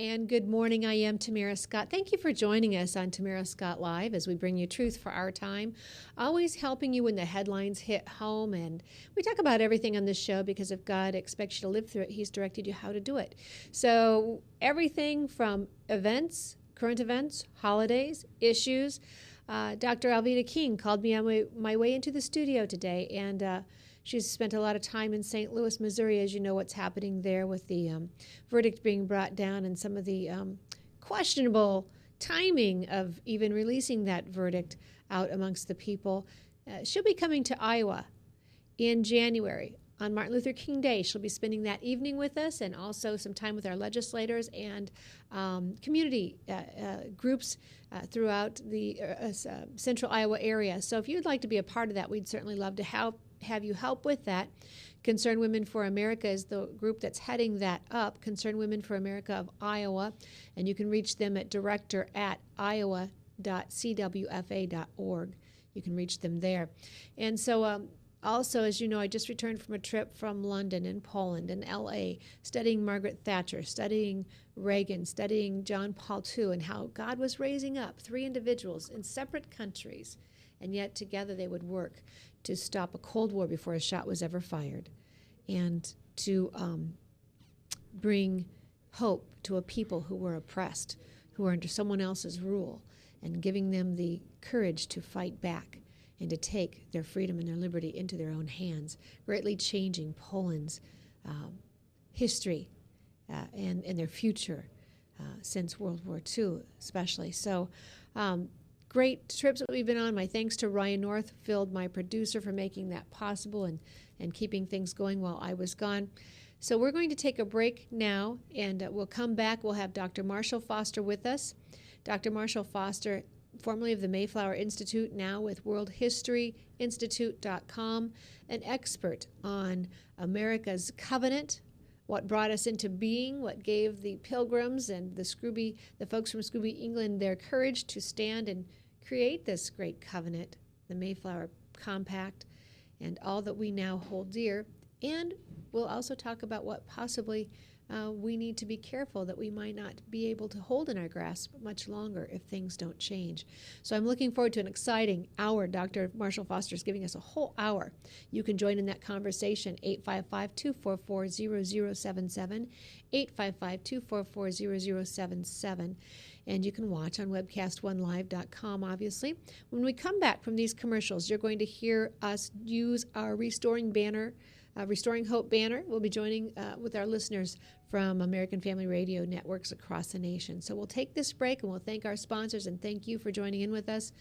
And good morning. I am Tamara Scott. Thank you for joining us on Tamara Scott Live as we bring you truth for our time, always helping you when the headlines hit home. And we talk about everything on this show because if God expects you to live through it, He's directed you how to do it. So everything from events, current events, holidays, issues. Dr. Alveda King called me on my way into the studio today, and she's spent a lot of time in St. Louis, Missouri, as you know what's happening there with the verdict being brought down and some of the questionable timing of even releasing that verdict out amongst the people. She'll be coming to Iowa in January on Martin Luther King Day. She'll be spending that evening with us and also some time with our legislators and community groups throughout the central Iowa area. So if you'd like to be a part of that, we'd certainly love to have you help with that. Concerned Women for America is the group that's heading that up, Concerned Women for America of Iowa, and you can reach them at director@iowa.cwfa.org. You can reach them there. And so also, as you know, I just returned from a trip from London and Poland and L.A., studying Margaret Thatcher, studying Reagan, studying John Paul II, and how God was raising up three individuals in separate countries, and yet together they would work to stop a Cold War before a shot was ever fired, and to bring hope to a people who were oppressed, who were under someone else's rule, and giving them the courage to fight back and to take their freedom and their liberty into their own hands, greatly changing Poland's history and their future since World War II especially. So great trips that we've been on. My thanks to Ryan Northfield, my producer, for making that possible and keeping things going while I was gone. So we're going to take a break now, and we'll come back. We'll have Dr. Marshall Foster with us. Dr. Marshall Foster, formerly of the Mayflower Institute, now with worldhistoryinstitute.com, an expert on America's covenant, what brought us into being, what gave the Pilgrims and the folks from Scrooby, England, their courage to stand and create this great covenant, the Mayflower Compact, and all that we now hold dear. And we'll also talk about what possibly we need to be careful that we might not be able to hold in our grasp much longer if things don't change. So I'm looking forward to an exciting hour. Dr. Marshall Foster is giving us a whole hour. You can join in that conversation, 855-244-0077, 855-244-0077. And you can watch on webcast1live.com, obviously. When we come back from these commercials, you're going to hear us use our Restoring Hope banner. We'll be joining with our listeners from American Family Radio networks across the nation. So we'll take this break and we'll thank our sponsors and thank you for joining in with us.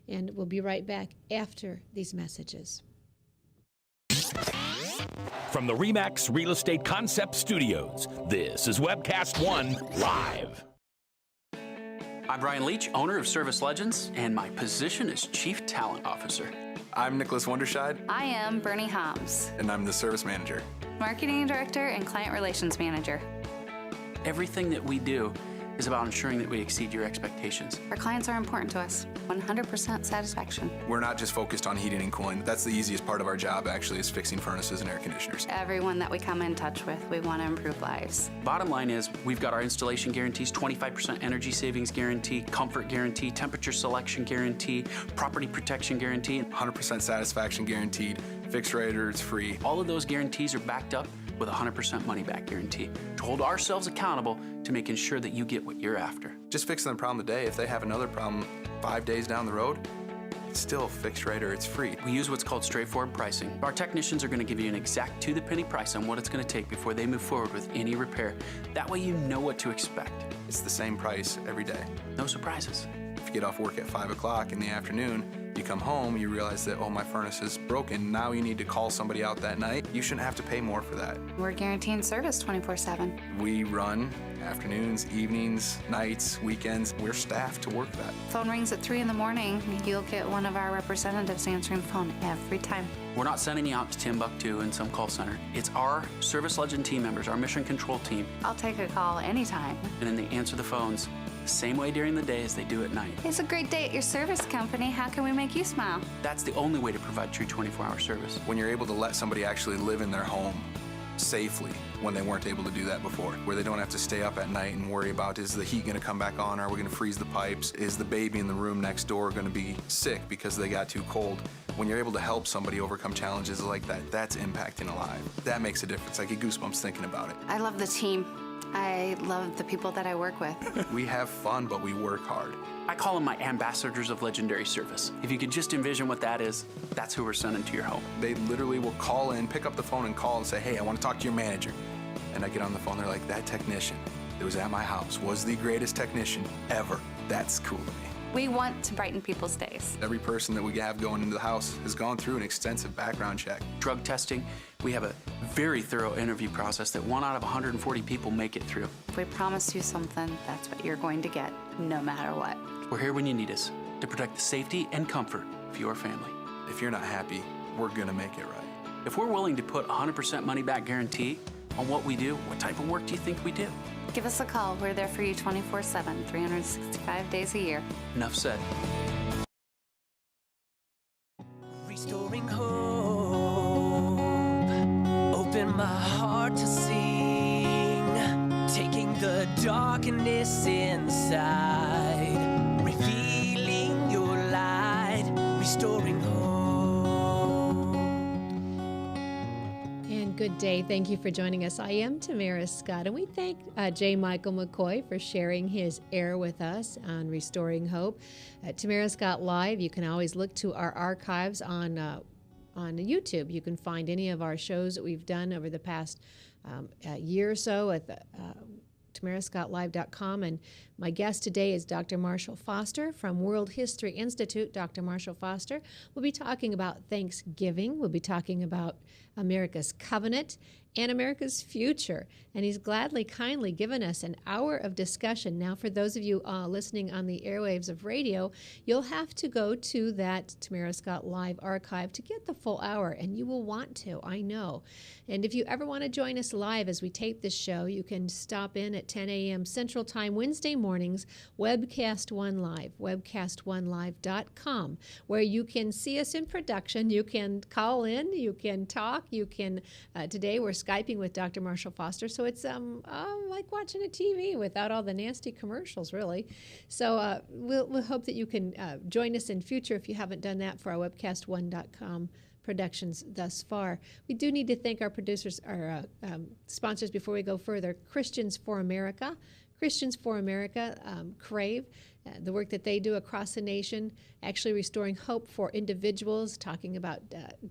And we'll be right back after these messages. From the RE/MAX Real Estate Concept Studios, this is Webcast One Live. I'm Brian Leach, owner of Service Legends, and my position is Chief Talent Officer. I'm Nicholas Wonderscheid. I am Bernie Homs. And I'm the Service Manager. Marketing Director and Client Relations Manager. Everything that we do is about ensuring that we exceed your expectations. Our clients are important to us. 100% satisfaction. We're not just focused on heating and cooling. That's the easiest part of our job, actually, is fixing furnaces and air conditioners. Everyone that we come in touch with, we want to improve lives. Bottom line is, we've got our installation guarantees, 25% energy savings guarantee, comfort guarantee, temperature selection guarantee, property protection guarantee. 100% satisfaction guaranteed, fixed rate or it's free. All of those guarantees are backed up with a 100% money-back guarantee to hold ourselves accountable to making sure that you get what you're after. Just fixing the problem today. If they have another problem 5 days down the road, it's still fixed rate or it's free. We use what's called straightforward pricing. Our technicians are going to give you an exact to-the-penny price on what it's going to take before they move forward with any repair. That way you know what to expect. It's the same price every day. No surprises. If you get off work at 5 o'clock in the afternoon, you come home, you realize that, oh, my furnace is broken. Now you need to call somebody out that night. You shouldn't have to pay more for that. We're guaranteeing service 24/7. We run afternoons, evenings, nights, weekends. We're staffed to work that. Phone rings at 3 in the morning. You'll get one of our representatives answering the phone every time. We're not sending you out to Timbuktu in some call center. It's our Service Legend team members, our mission control team. I'll take a call anytime. And then they answer the phones the same way during the day as they do at night. It's a great day at your service company. How can we make you smile? That's the only way to provide true 24-hour service. When you're able to let somebody actually live in their home, safely when they weren't able to do that before, where they don't have to stay up at night and worry about, is the heat going to come back on? Are we going to freeze the pipes? Is the baby in the room next door going to be sick because they got too cold? When you're able to help somebody overcome challenges like that, that's impacting a life. That makes a difference. I get goosebumps thinking about it. I love the team. I love the people that I work with. We have fun, but we work hard. I call them my ambassadors of legendary service. If you could just envision what that is, that's who we're sending to your home. They literally will call in, pick up the phone and call and say, hey, I want to talk to your manager. And I get on the phone, they're like, that technician that was at my house was the greatest technician ever. That's cool to me. We want to brighten people's days. Every person that we have going into the house has gone through an extensive background check. Drug testing, we have a very thorough interview process that 1 out of 140 people make it through. If we promise you something, that's what you're going to get, no matter what. We're here when you need us to protect the safety and comfort of your family. If you're not happy, we're gonna make it right. If we're willing to put 100% money back guarantee on what we do, what type of work do you think we do? Give us a call. We're there for you 24/7, 365 days a year. Enough said. Restoring hope, open my heart to sing, taking the darkness inside, revealing your light, restoring hope. And good day. Thank you for joining us. I am Tamara Scott, and we thank J. Michael McCoy for sharing his air with us on Restoring Hope. At Tamara Scott Live, you can always look to our archives on YouTube. You can find any of our shows that we've done over the past year or so at the tamarascottlive.com. And my guest today is Dr. Marshall Foster from World History Institute. Dr. Marshall Foster will be talking about Thanksgiving. We'll be talking about America's covenant and America's future. And he's gladly, kindly given us an hour of discussion. Now, for those of you listening on the airwaves of radio, you'll have to go to that Tamara Scott Live archive to get the full hour, and you will want to, I know. And if you ever want to join us live as we tape this show, you can stop in at 10 a.m. Central Time Wednesday mornings, Webcast One Live, webcastonelive.com, where you can see us in production. You can call in, you can talk, you can, today we're Skyping with Dr. Marshall Foster, so it's like watching a TV without all the nasty commercials, really. So we'll hope that you can join us in future if you haven't done that for our webcast1.com productions thus far. We do need to thank our producers, our sponsors before we go further. Christians for America, Crave, the work that they do across the nation, actually restoring hope for individuals, talking about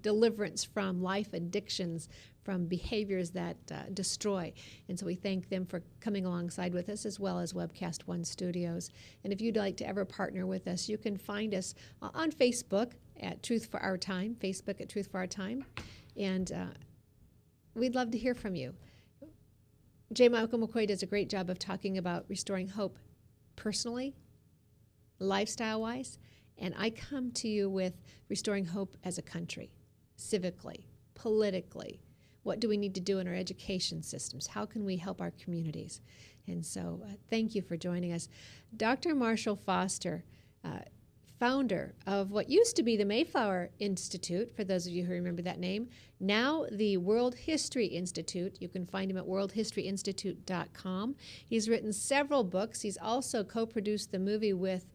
deliverance from life addictions, from behaviors that destroy. And so we thank them for coming alongside with us, as well as Webcast One Studios. And if you'd like to ever partner with us, you can find us on Facebook at Truth for Our Time, Facebook at Truth for Our Time. And we'd love to hear from you. J. Michael McCoy does a great job of talking about restoring hope personally, lifestyle-wise, and I come to you with restoring hope as a country, civically, politically. What do we need to do in our education systems? How can we help our communities? And so thank you for joining us. Dr. Marshall Foster, founder of what used to be the Mayflower Institute, for those of you who remember that name, now the World History Institute. You can find him at worldhistoryinstitute.com. He's written several books. He's also co-produced the movie with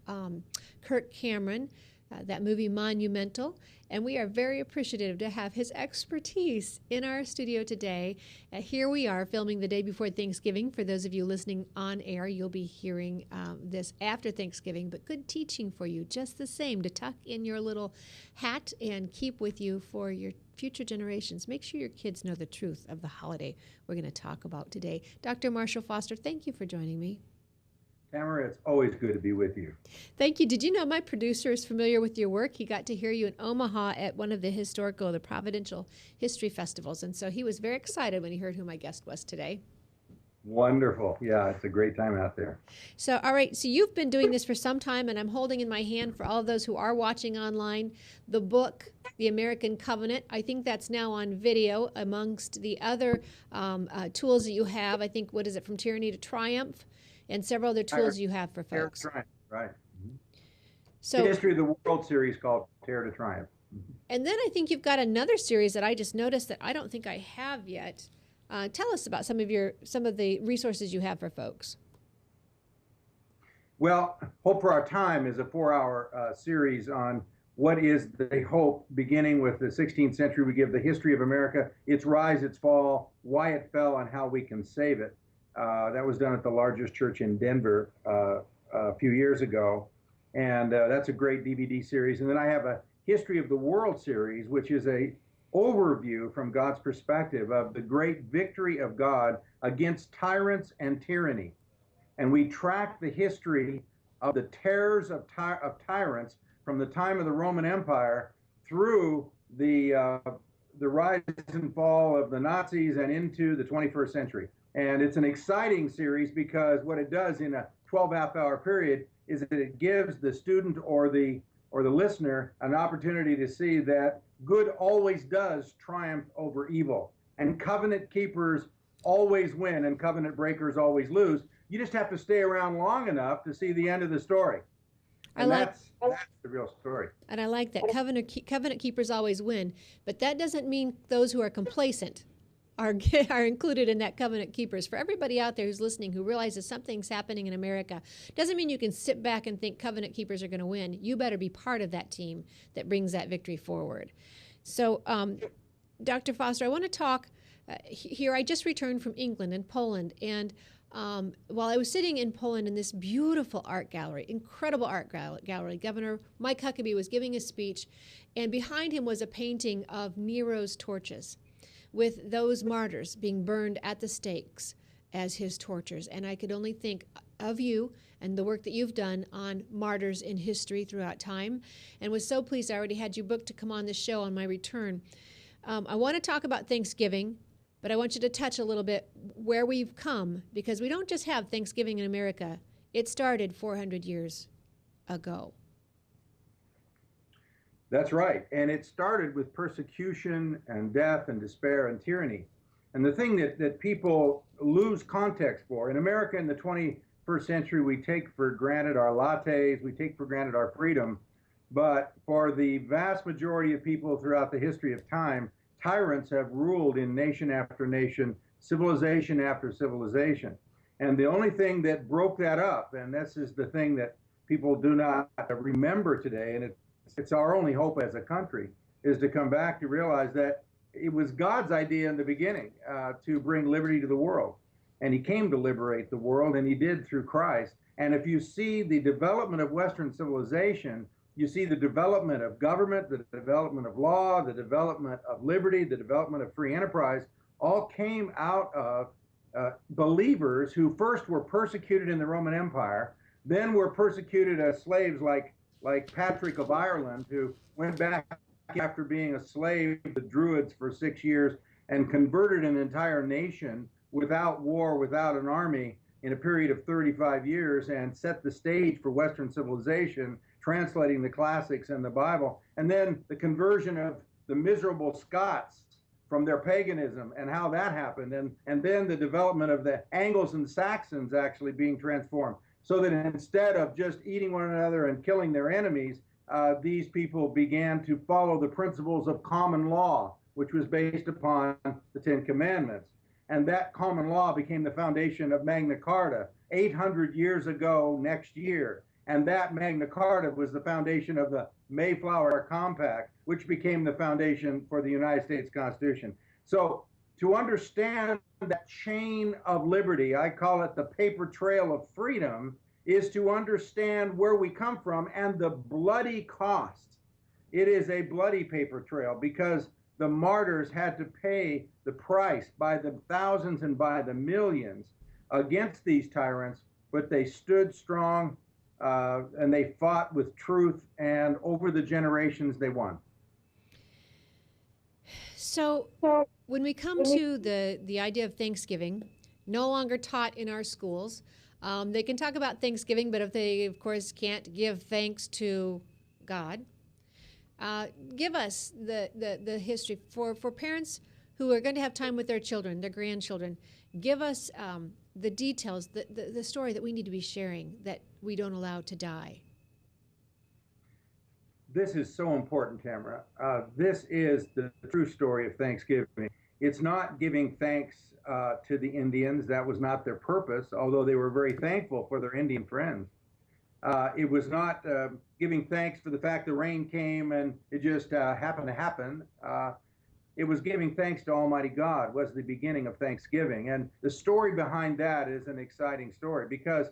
Kirk Cameron, that movie Monumental, and we are very appreciative to have his expertise in our studio today. Here we are filming the day before Thanksgiving. For those of you listening on air, you'll be hearing this after Thanksgiving, but good teaching for you just the same to tuck in your little hat and keep with you for your future generations. Make sure your kids know the truth of the holiday we're going to talk about today. Dr. Marshall Foster, thank you for joining me. Tamara, it's always good to be with you. Thank you. Did you know my producer is familiar with your work? He got to hear you in Omaha at one of the Providential History Festivals, and so he was very excited when he heard who my guest was today. Wonderful. Yeah, it's a great time out there. So, all right, so you've been doing this for some time, and I'm holding in my hand, for all of those who are watching online, the book, The American Covenant. I think that's now on video amongst the other tools that you have. I think, what is it, From Tyranny to Triumph? And several other tools you have for folks. Right. Mm-hmm. So, the History of the World series called Terror to Triumph. And then I think you've got another series that I just noticed that I don't think I have yet. Tell us about some of the resources you have for folks. Well, Hope for Our Time is a 4-hour series on what is the hope, beginning with the 16th century. We give the history of America, its rise, its fall, why it fell, and how we can save it. That was done at the largest church in Denver a few years ago. And that's a great DVD series. And then I have a History of the World series, which is a overview from God's perspective of the great victory of God against tyrants and tyranny. And we track the history of the terrors of tyrants from the time of the Roman Empire through the rise and fall of the Nazis and into the 21st century. And it's an exciting series because what it does in a 12-half-hour period is that it gives the student or the listener an opportunity to see that good always does triumph over evil, and covenant keepers always win and covenant breakers always lose. You just have to stay around long enough to see the end of the story. And that's the real story. And I like that. Covenant keepers always win, but that doesn't mean those who are complacent are included in that covenant keepers. For everybody out there who's listening who realizes something's happening in America, doesn't mean you can sit back and think covenant keepers are going to win. You better be part of that team that brings that victory forward. So, Dr. Foster, I want to talk here. I just returned from England and Poland, and while I was sitting in Poland in this beautiful art gallery, incredible art gallery, Governor Mike Huckabee was giving a speech, and behind him was a painting of Nero's torches, with those martyrs being burned at the stakes as his tortures. And I could only think of you and the work that you've done on martyrs in history throughout time, and was so pleased I already had you booked to come on the show on my return. I want to talk about Thanksgiving, but I want you to touch a little bit where we've come, because we don't just have Thanksgiving in America. It started 400 years ago. That's right. And it started with persecution and death and despair and tyranny. And the thing that people lose context for, in America in the 21st century, we take for granted our lattes, we take for granted our freedom. But for the vast majority of people throughout the history of time, tyrants have ruled in nation after nation, civilization after civilization. And the only thing that broke that up, and this is the thing that people do not remember today, and it's our only hope as a country, is to come back to realize that it was God's idea in the beginning to bring liberty to the world. And he came to liberate the world, and he did through Christ. And if you see the development of Western civilization, you see the development of government, the development of law, the development of liberty, the development of free enterprise, all came out of believers who first were persecuted in the Roman Empire, then were persecuted as slaves like Patrick of Ireland, who went back after being a slave to the Druids for 6 years and converted an entire nation without war, without an army, in a period of 35 years, and set the stage for Western civilization, translating the classics and the Bible. And then the conversion of the miserable Scots from their paganism and how that happened. And then the development of the Angles and Saxons actually being transformed, so that instead of just eating one another and killing their enemies, these people began to follow the principles of common law, which was based upon the Ten Commandments. And that common law became the foundation of Magna Carta 800 years ago next year. And that Magna Carta was the foundation of the Mayflower Compact, which became the foundation for the United States Constitution. So to understand that chain of liberty, I call it the paper trail of freedom, is to understand where we come from and the bloody cost. It is a bloody paper trail because the martyrs had to pay the price by the thousands and by the millions against these tyrants, but they stood strong and they fought with truth, and over the generations they won. So when we come to the idea of Thanksgiving, no longer taught in our schools, they can talk about Thanksgiving, but if they, of course, can't give thanks to God, give us the history for parents who are going to have time with their children, their grandchildren. Give us the details, the story that we need to be sharing that we don't allow to die. This is so important, Tamara. This is the true story of Thanksgiving. It's not giving thanks to the Indians. That was not their purpose, although they were very thankful for their Indian friends. It was not giving thanks for the fact the rain came and it just happened to happen. It was giving thanks to Almighty God, was the beginning of Thanksgiving. And the story behind that is an exciting story, because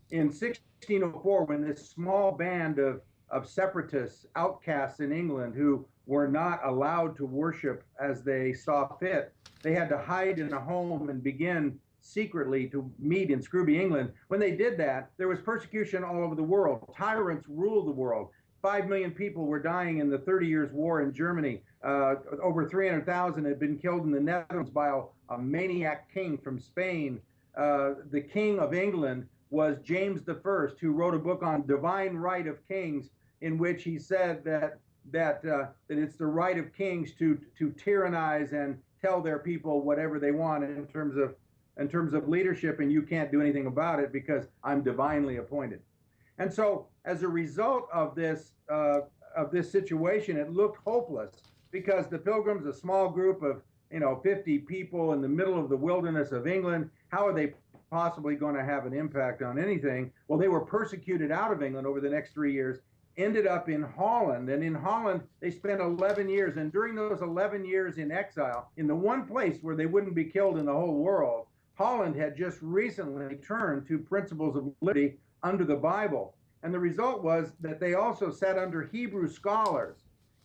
in 1604, when this small band of separatists, outcasts in England, who were not allowed to worship as they saw fit, they had to hide in a home and begin secretly to meet in Scrooby, England. When they did that, there was persecution all over the world. Tyrants ruled the world. 5 million people were dying in the 30 Years' War in Germany. Over 300,000 had been killed in the Netherlands by a maniac king from Spain. The King of England was James I, who wrote a book on divine right of kings, in which he said that it's the right of kings to tyrannize and tell their people whatever they want in terms of leadership, and you can't do anything about it because I'm divinely appointed. And so, as a result of this situation, it looked hopeless, because the Pilgrims, a small group of 50 people in the middle of the wilderness of England, how are they possibly going to have an impact on anything? Well, they were persecuted out of England over the next 3 years, ended up in Holland, and in Holland they spent 11 years. And during those 11 years in exile, in the one place where they wouldn't be killed in the whole world, Holland had just recently turned to principles of liberty under the Bible. And the result was that they also sat under Hebrew scholars.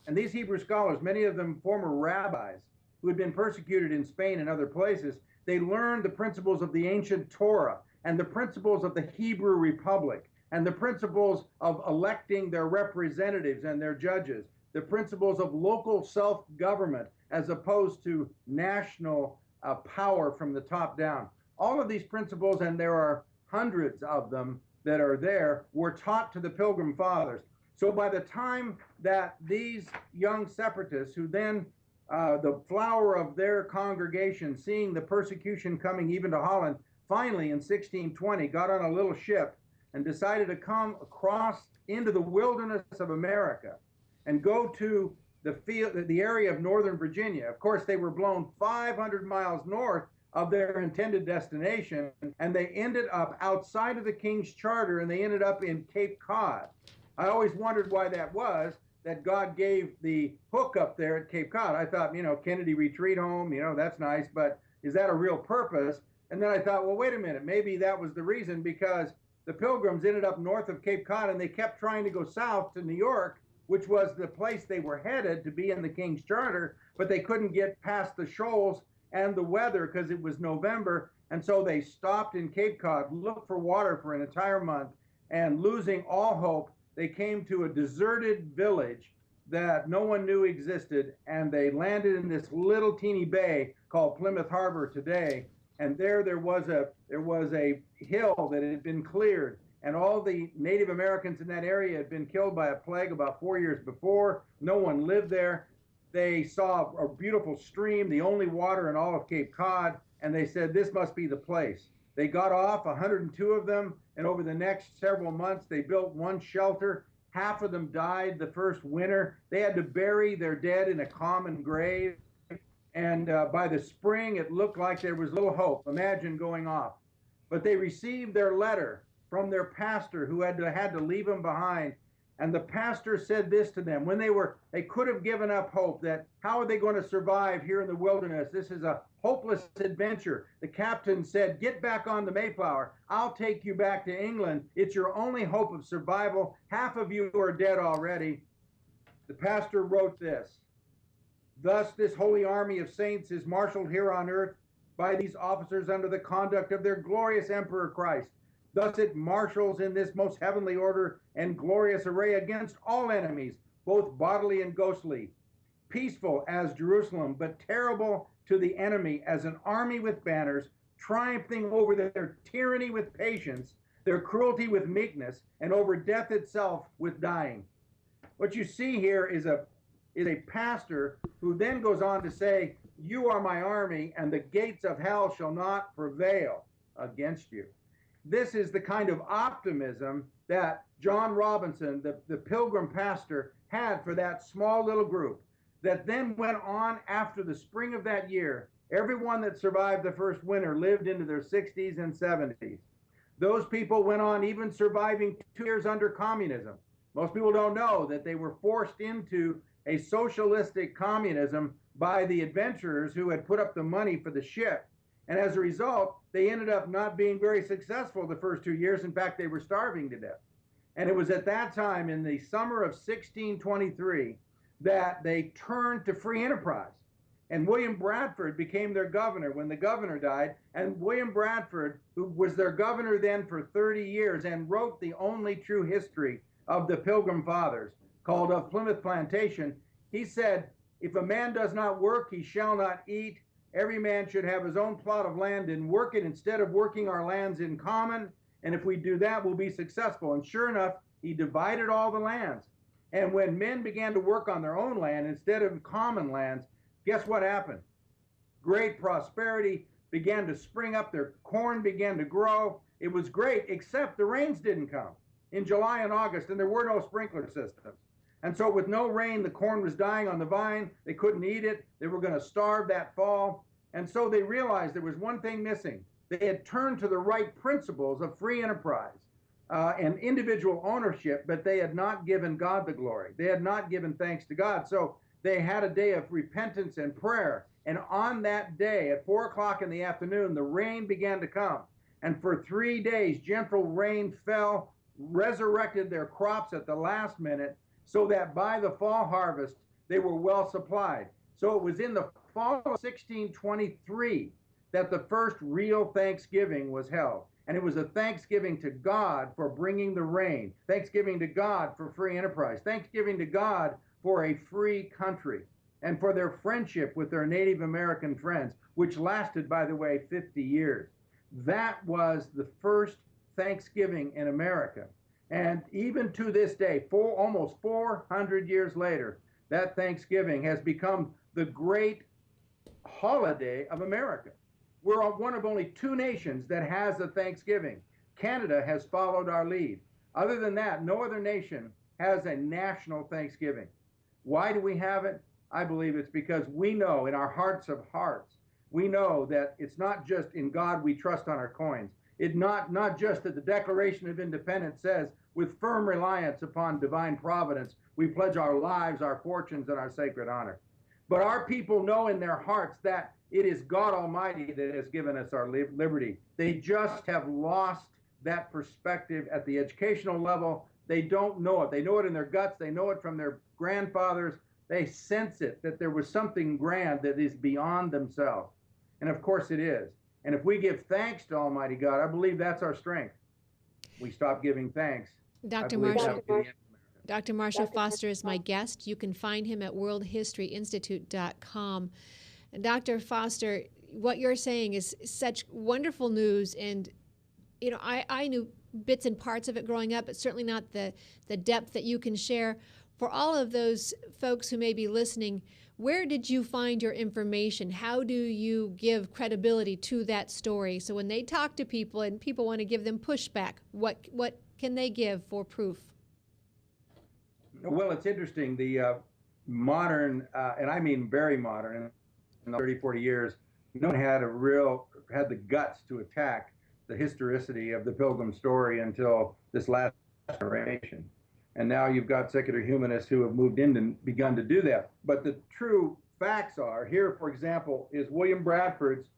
And these Hebrew scholars, many of them former rabbis who had been persecuted in Spain and other places, they learned the principles of the ancient Torah and the principles of the Hebrew Republic and the principles of electing their representatives and their judges, the principles of local self-government as opposed to national power from the top down. All of these principles, and there are hundreds of them that are there, were taught to the Pilgrim Fathers. So by the time that these young separatists, who then, the flower of their congregation, seeing the persecution coming even to Holland, finally in 1620 got on a little ship and decided to come across into the wilderness of America and go to the area of Northern Virginia. Of course, they were blown 500 miles north of their intended destination, and they ended up outside of the King's Charter, and they ended up in Cape Cod. I always wondered why that was, that God gave the hook up there at Cape Cod. I thought, Kennedy Retreat Home, that's nice, but is that a real purpose? And then I thought, well, wait a minute, maybe that was the reason, because the Pilgrims ended up north of Cape Cod, and they kept trying to go south to New York, which was the place they were headed to be in the King's Charter, but they couldn't get past the shoals and the weather because it was November. And so they stopped in Cape Cod, looked for water for an entire month, and losing all hope, they came to a deserted village that no one knew existed, and they landed in this little teeny bay called Plymouth Harbor today. And there was a hill that had been cleared, and all the Native Americans in that area had been killed by a plague about 4 years before. No one lived there. They saw a beautiful stream, the only water in all of Cape Cod, and they said, this must be the place. They got off, 102 of them, and over the next several months, they built one shelter. Half of them died the first winter. They had to bury their dead in a common grave. And by the spring, it looked like there was little hope. Imagine going off. But they received their letter from their pastor, who had to leave them behind. And the pastor said this to them when they could have given up hope, that how are they going to survive here in the wilderness? This is a hopeless adventure. The captain said, get back on the Mayflower. I'll take you back to England. It's your only hope of survival. Half of you are dead already. The pastor wrote this: thus this holy army of saints is marshaled here on earth by these officers under the conduct of their glorious Emperor Christ. Thus it marshals in this most heavenly order and glorious array against all enemies, both bodily and ghostly, peaceful as Jerusalem, but terrible to the enemy as an army with banners, triumphing over their tyranny with patience, their cruelty with meekness, and over death itself with dying. What you see here is a pastor who then goes on to say, you are my army, and the gates of hell shall not prevail against you. This is the kind of optimism that John Robinson, the Pilgrim pastor, had for that small little group. that then went on after the spring of that year. Everyone that survived the first winter lived into their 60s and 70s. Those people went on even surviving 2 years under communism. Most people don't know that they were forced into a socialistic communism by the adventurers who had put up the money for the ship. And as a result, they ended up not being very successful the first 2 years. In fact, they were starving to death. And it was at that time, in the summer of 1623, that they turned to free enterprise. And William Bradford became their governor when the governor died. And William Bradford, who was their governor then for 30 years and wrote the only true history of the Pilgrim Fathers, called Of Plymouth Plantation, he said, "If a man does not work, he shall not eat. Every man should have his own plot of land and work it instead of working our lands in common. And if we do that, we'll be successful." And sure enough, he divided all the lands. And when men began to work on their own land instead of common lands, guess what happened? Great prosperity began to spring up. Their corn began to grow. It was great, except the rains didn't come in July and August, and there were no sprinkler systems. And so with no rain, the corn was dying on the vine. They couldn't eat it. They were going to starve that fall. And so they realized there was one thing missing. They had turned to the right principles of free enterprise and individual ownership, but they had not given God the glory. They had not given thanks to God. So they had a day of repentance and prayer. And on that day, at 4 o'clock in the afternoon, the rain began to come. And for 3 days, gentle rain fell, resurrected their crops at the last minute, so that by the fall harvest, they were well supplied. So it was in the fall of 1623 that the first real Thanksgiving was held. And it was a thanksgiving to God for bringing the rain, thanksgiving to God for free enterprise, thanksgiving to God for a free country, and for their friendship with their Native American friends, which lasted, by the way, 50 years. That was the first Thanksgiving in America. And even to this day, almost 400 years later, that Thanksgiving has become the great holiday of America. We're one of only 2 nations that has a Thanksgiving. Canada has followed our lead. Other than that, no other nation has a national Thanksgiving. Why do we have it? I believe it's because we know in our hearts of hearts, we know that it's not just in God we trust on our coins. It's not just that the Declaration of Independence says, with firm reliance upon divine providence, we pledge our lives, our fortunes, and our sacred honor. But our people know in their hearts that it is God Almighty that has given us our liberty. They just have lost that perspective at the educational level. They don't know it. They know it in their guts. They know it from their grandfathers. They sense it, that there was something grand that is beyond themselves. And of course it is. And if we give thanks to Almighty God, I believe that's our strength. We stop giving thanks. Dr. Marshall Foster is my guest. You can find him at worldhistoryinstitute.com. And Dr. Foster, what you're saying is such wonderful news. And, you know, I knew bits and parts of it growing up, but certainly not the depth that you can share. For all of those folks who may be listening, where did you find your information? How do you give credibility to that story? So when they talk to people and people want to give them pushback, what can they give for proof? Well, it's interesting. The modern, and I mean very modern, in the 30, 40 years, no one had the guts to attack the historicity of the Pilgrim story until this last generation. And now you've got secular humanists who have moved in and begun to do that. But the true facts are, here, for example, is William Bradford's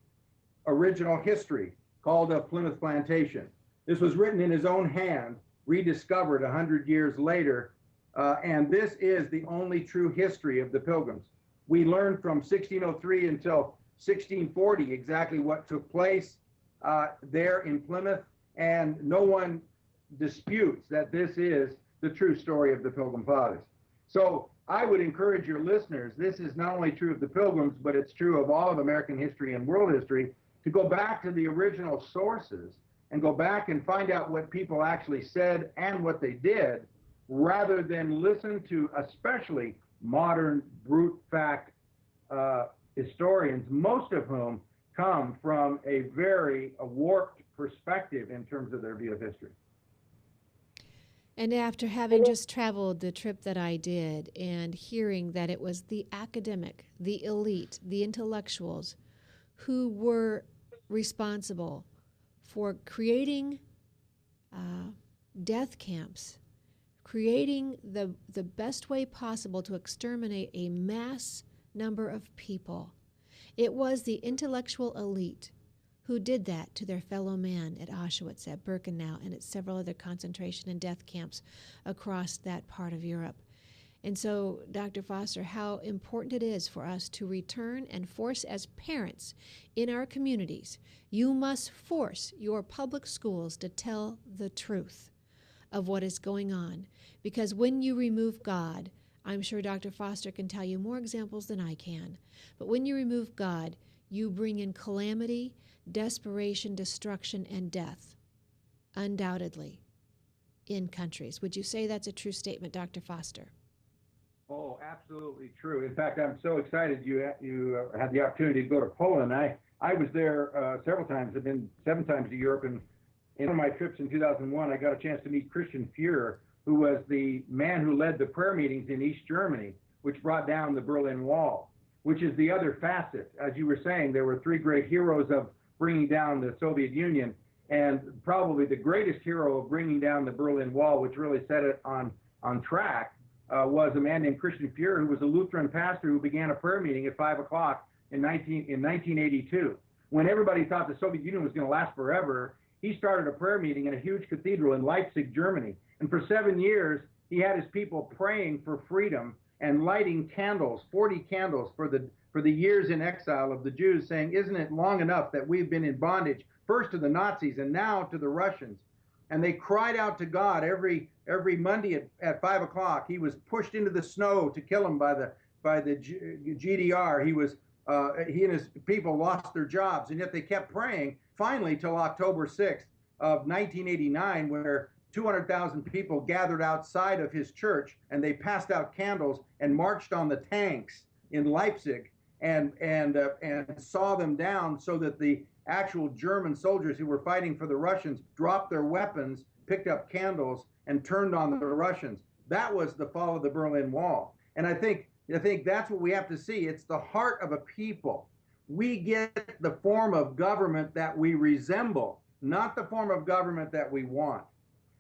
original history called Of Plymouth Plantation. This was written in his own hand, rediscovered 100 years later, and this is the only true history of the Pilgrims. We learned from 1603 until 1640 exactly what took place there in Plymouth, and no one disputes that this is the true story of the Pilgrim Fathers. So I would encourage your listeners, this is not only true of the Pilgrims, but it's true of all of American history and world history, to go back to the original sources and go back and find out what people actually said and what they did, rather than listen to especially modern brute fact historians, most of whom come from a very warped perspective in terms of their view of history. And after having just traveled the trip that I did and hearing that it was the academic, the elite, the intellectuals who were responsible for creating death camps, creating the best way possible to exterminate a mass number of people. It was the intellectual elite who did that to their fellow man at Auschwitz, at Birkenau, and at several other concentration and death camps across that part of Europe. And so, Dr. Foster, how important it is for us to return and force as parents in our communities. You must force your public schools to tell the truth of what is going on. Because when you remove God, I'm sure Dr. Foster can tell you more examples than I can, but when you remove God, you bring in calamity, desperation, destruction, and death, undoubtedly, in countries. Would you say that's a true statement, Dr. Foster? Oh, absolutely true. In fact, I'm so excited you had the opportunity to go to Poland. I was there several times. I've been 7 times to Europe, and in one of my trips in 2001, I got a chance to meet Christian Führer, who was the man who led the prayer meetings in East Germany, which brought down the Berlin Wall, which is the other facet. As you were saying, there were 3 great heroes of bringing down the Soviet Union, and probably the greatest hero of bringing down the Berlin Wall, which really set it on track, was a man named Christian Führer, who was a Lutheran pastor who began a prayer meeting at 5 o'clock in 1982. When everybody thought the Soviet Union was going to last forever, he started a prayer meeting in a huge cathedral in Leipzig, Germany. And for 7 years, he had his people praying for freedom and lighting candles, 40 candles for the years in exile of the Jews, saying, isn't it long enough that we've been in bondage, first to the Nazis and now to the Russians? And they cried out to God every Monday at 5 o'clock. He was pushed into the snow to kill him by the GDR. He and his people lost their jobs, and yet they kept praying, finally till October 6th of 1989, where 200,000 people gathered outside of his church, and they passed out candles and marched on the tanks in Leipzig and saw them down, so that the actual German soldiers who were fighting for the Russians dropped their weapons, picked up candles, and turned on the Russians. That was the fall of the Berlin Wall. And I think that's what we have to see. It's the heart of a people. We get the form of government that we resemble, not the form of government that we want.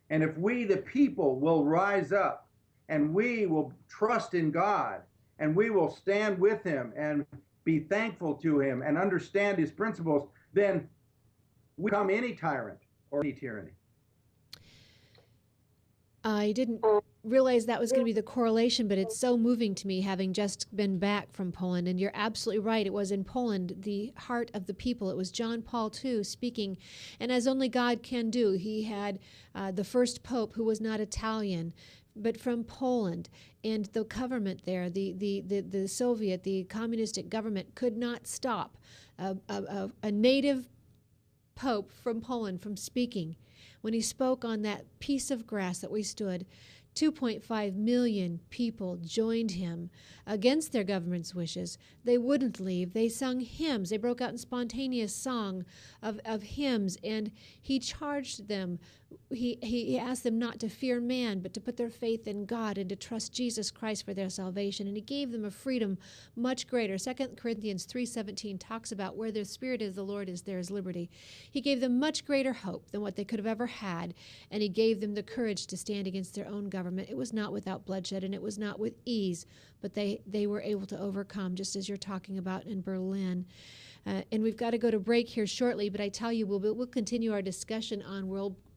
And if we, the people, will rise up and we will trust in God and we will stand with him and be thankful to him and understand his principles, then we become any tyrant or any tyranny. I didn't realize that was going to be the correlation, but it's so moving to me, having just been back from Poland. And you're absolutely right. It was in Poland, the heart of the people. It was John Paul II speaking. And as only God can do, he had the first pope who was not Italian, but from Poland. And the government there, the Soviet, the communistic government, could not stop a native pope from Poland from speaking. When he spoke on that piece of grass that we stood, 2.5 million people joined him against their government's wishes. They wouldn't leave. They sung hymns. They broke out in spontaneous song of hymns, and he charged them. He asked them not to fear man, but to put their faith in God and to trust Jesus Christ for their salvation. And he gave them a freedom much greater. 2 Corinthians 3:17 talks about where the Spirit of the Lord is, there is liberty. He gave them much greater hope than what they could have ever had, and he gave them the courage to stand against their own government. It was not without bloodshed, and it was not with ease, but they were able to overcome, just as you're talking about in Berlin. And we've got to go to break here shortly, but I tell you, we'll continue our discussion on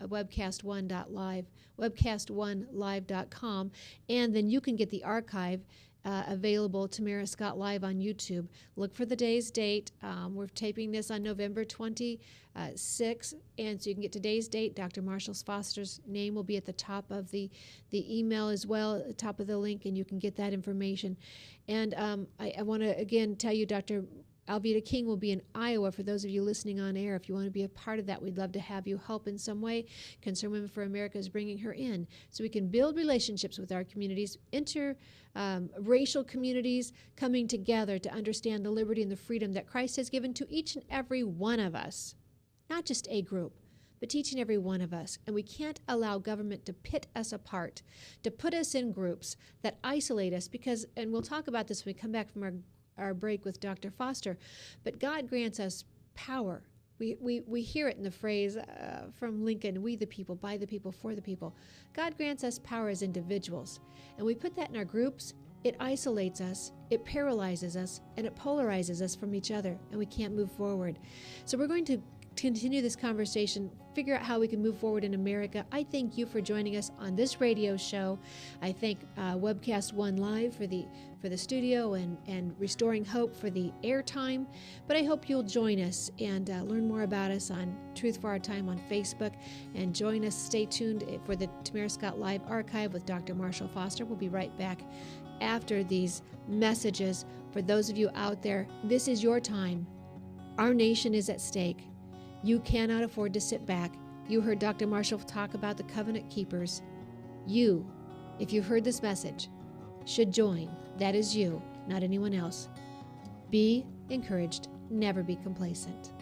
webcast1.live, webcast1live.com, and then you can get the archive available, Tamara Scott Live on YouTube. Look for the day's date. We're taping this on November 26th, and so you can get today's date. Dr. Marshall Foster's name will be at the top of the email as well, at the top of the link, and you can get that information. And I want to, again, tell you, Dr. Alveda King will be in Iowa for those of you listening on air. If you want to be a part of that, we'd love to have you help in some way. Concerned Women for America is bringing her in so we can build relationships with our communities, racial communities coming together to understand the liberty and the freedom that Christ has given to each and every one of us, not just a group, but each and every one of us. And we can't allow government to pit us apart, to put us in groups that isolate us because, and we'll talk about this when we come back from our break with Dr. Foster, but God grants us power. We hear it in the phrase from Lincoln, we the people, by the people, for the people. God grants us power as individuals. And we put that in our groups, it isolates us, it paralyzes us, and it polarizes us from each other, and we can't move forward. So we're going to continue this conversation, figure out how we can move forward in America. I thank you for joining us on this radio show. I thank Webcast One Live for the studio and Restoring Hope for the airtime. But I hope you'll join us and learn more about us on Truth for Our Time on Facebook, and join us. Stay tuned for the Tamara Scott Live Archive with Dr. Marshall Foster. We'll be right back after these messages. For those of you out there, this is your time. Our nation is at stake. You cannot afford to sit back. You heard Dr. Marshall talk about the covenant keepers. You, if you've heard this message, should join. That is you, not anyone else. Be encouraged. Never be complacent.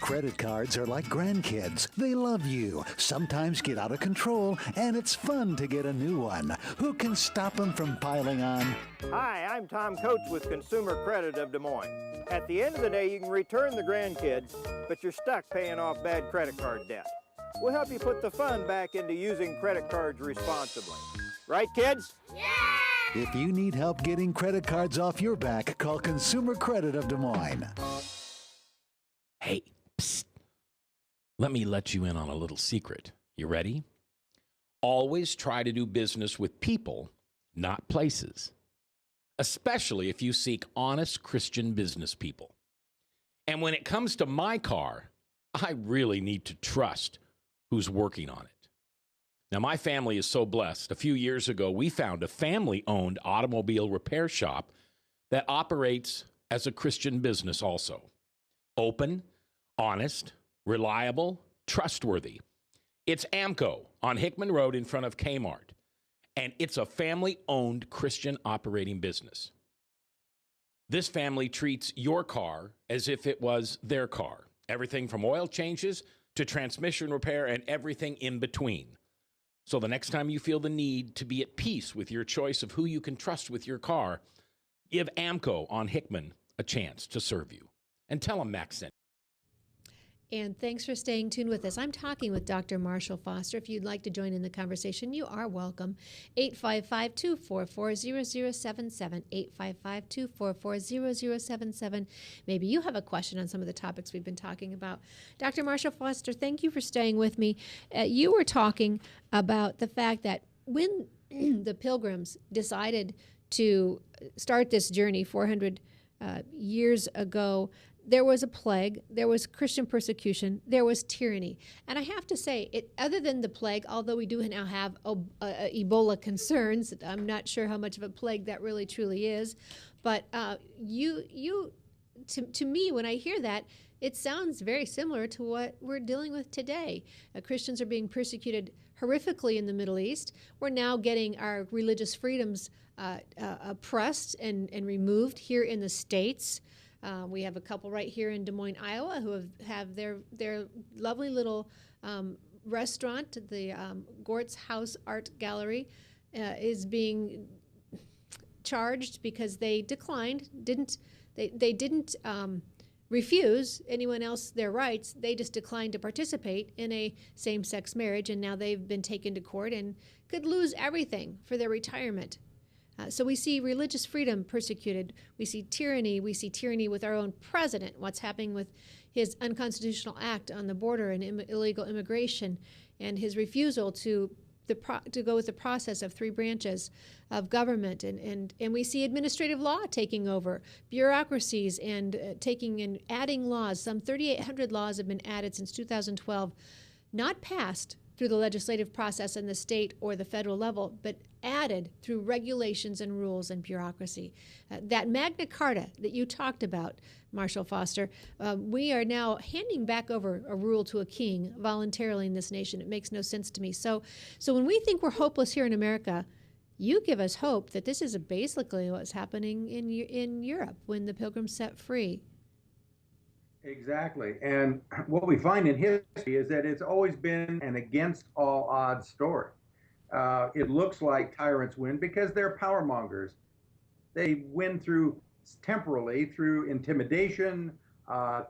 Credit cards are like grandkids. They love you, sometimes get out of control, and it's fun to get a new one. Who can stop them from piling on? Hi, I'm Tom Coates with Consumer Credit of Des Moines. At the end of the day, you can return the grandkids, but you're stuck paying off bad credit card debt. We'll help you put the fun back into using credit cards responsibly. Right, kids? Yeah! If you need help getting credit cards off your back, call Consumer Credit of Des Moines. Hey, psst. Let me let you in on a little secret. You ready? Always try to do business with people, not places. Especially if you seek honest Christian business people. And when it comes to my car, I really need to trust who's working on it. Now, my family is so blessed. A few years ago, we found a family-owned automobile repair shop that operates as a Christian business also. Open, honest, reliable, trustworthy. It's AMCO on Hickman Road in front of Kmart. And it's a family-owned Christian operating business. This family treats your car as if it was their car. Everything from oil changes to transmission repair and everything in between. So the next time you feel the need to be at peace with your choice of who you can trust with your car, give AMCO on Hickman a chance to serve you. And tell them Max sent. And thanks for staying tuned with us. I'm talking with Dr. Marshall Foster. If you'd like to join in the conversation, you are welcome. 855-244-0077, 855-244-0077. Maybe you have a question on some of the topics we've been talking about. Dr. Marshall Foster, thank you for staying with me. You were talking about the fact that when the Pilgrims decided to start this journey 400 years ago, there was a plague, there was Christian persecution, there was tyranny. And I have to say, other than the plague, although we do now have Ebola concerns, I'm not sure how much of a plague that really truly is, but to me, when I hear that, it sounds very similar to what we're dealing with today. Christians are being persecuted horrifically in the Middle East. We're now getting our religious freedoms oppressed and removed here in the States. We have a couple right here in Des Moines, Iowa, who have their lovely little restaurant. The Gortz House Art Gallery is being charged because they declined. They didn't refuse anyone else their rights. They just declined to participate in a same-sex marriage, and now they've been taken to court and could lose everything for their retirement. So we see religious freedom persecuted. We see tyranny. We see tyranny with our own president, what's happening with his unconstitutional act on the border and illegal immigration, and his refusal to go with the process of 3 branches of government. And we see administrative law taking over, bureaucracies, and taking and adding laws. Some 3,800 laws have been added since 2012, not passed through the legislative process in the state or the federal level, but added through regulations and rules and bureaucracy. That Magna Carta that you talked about, Marshall Foster, we are now handing back over a rule to a king voluntarily in this nation. It makes no sense to me. So when we think we're hopeless here in America, you give us hope that this is basically what's happening in Europe when the Pilgrims set free. Exactly. And what we find in history is that it's always been an against all odds story. It looks like tyrants win because they're power mongers. They win temporally through intimidation,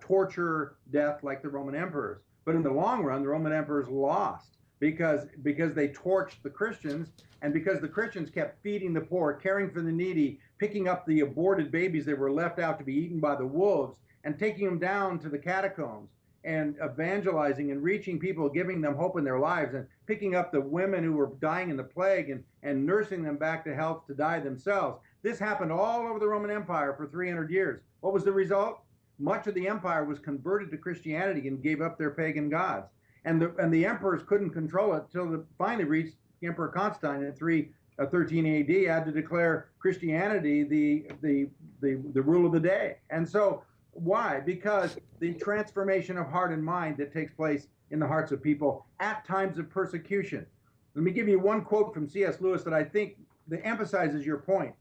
torture, death, like the Roman emperors. But in the long run, the Roman emperors lost because they torched the Christians, and because the Christians kept feeding the poor, caring for the needy, picking up the aborted babies that were left out to be eaten by the wolves, and taking them down to the catacombs and evangelizing and reaching people, giving them hope in their lives, and picking up the women who were dying in the plague and nursing them back to health to die themselves. This happened all over the Roman Empire for 300 years. What was the result? Much of the empire was converted to Christianity and gave up their pagan gods. And the emperors couldn't control it until it finally reached Emperor Constantine in 313 AD, had to declare Christianity the rule of the day. And so why? Because the transformation of heart and mind that takes place in the hearts of people at times of persecution. Let me give you one quote from C.S. Lewis that I think that emphasizes your point.